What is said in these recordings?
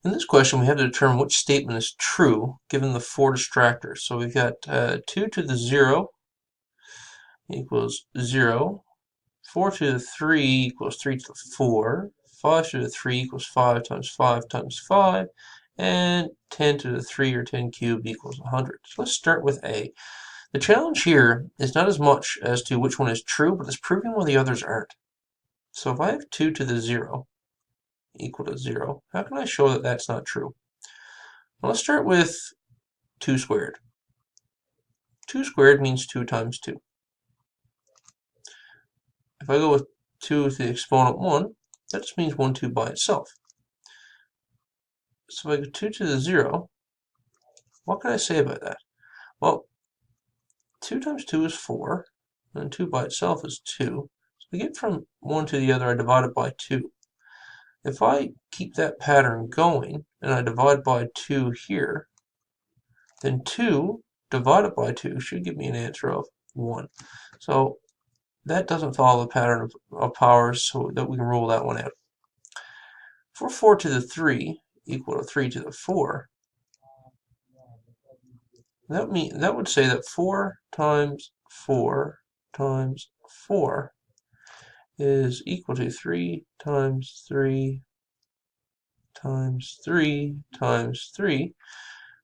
In this question, we have to determine which statement is true given the four distractors. So we've got 2 to the 0 equals 0, 4 to the 3 equals 3 to the 4, 5 to the 3 equals 5 times 5 times 5, and 10 to the 3 or 10 cubed equals 100. So let's start with A. The challenge here is not as much as to which one is true, but it's proving why the others aren't. So if I have 2 to the 0 equal to 0, how can I show that that's not true? Well, let's start with 2 squared. 2 squared means 2 times 2. If I go with 2 to the exponent 1, that just means 1, 2 by itself. So if I go 2 to the 0, what can I say about that? Well, 2 times 2 is 4, and 2 by itself is 2. So to get from one to the other, I divide it by 2. If I keep that pattern going, and I divide by 2 here, then 2 divided by 2 should give me an answer of 1. So that doesn't follow the pattern of powers, so that we can rule that one out. For 4 to the 3 equal to 3 to the 4, that would say that 4 times 4 times 4 is equal to 3 times 3 times 3 times 3,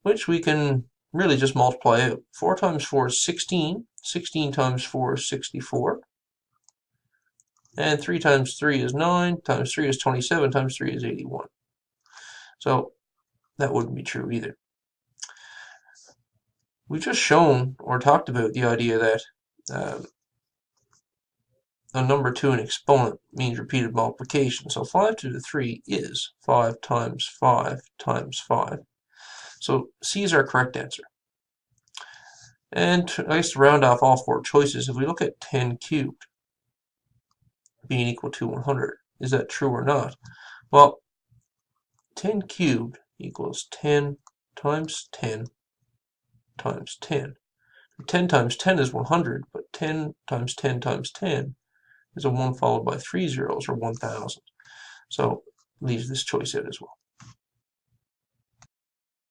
which we can really just multiply out. 4 times 4 is 16. 16 times 4 is 64. And 3 times 3 is 9, times 3 is 27, times 3 is 81. So that wouldn't be true either. We've just shown or talked about the idea that a number to an exponent means repeated multiplication. So 5 to the 3 is 5 times 5 times 5. So C is our correct answer. And I guess to round off all four choices, if we look at 10 cubed being equal to 100, is that true or not? Well, 10 cubed equals 10 times 10 times 10. 10 times 10 is 100, but 10 times 10 times 10 is a 1 followed by 3 zeros, or 1,000. So leaves this choice out as well.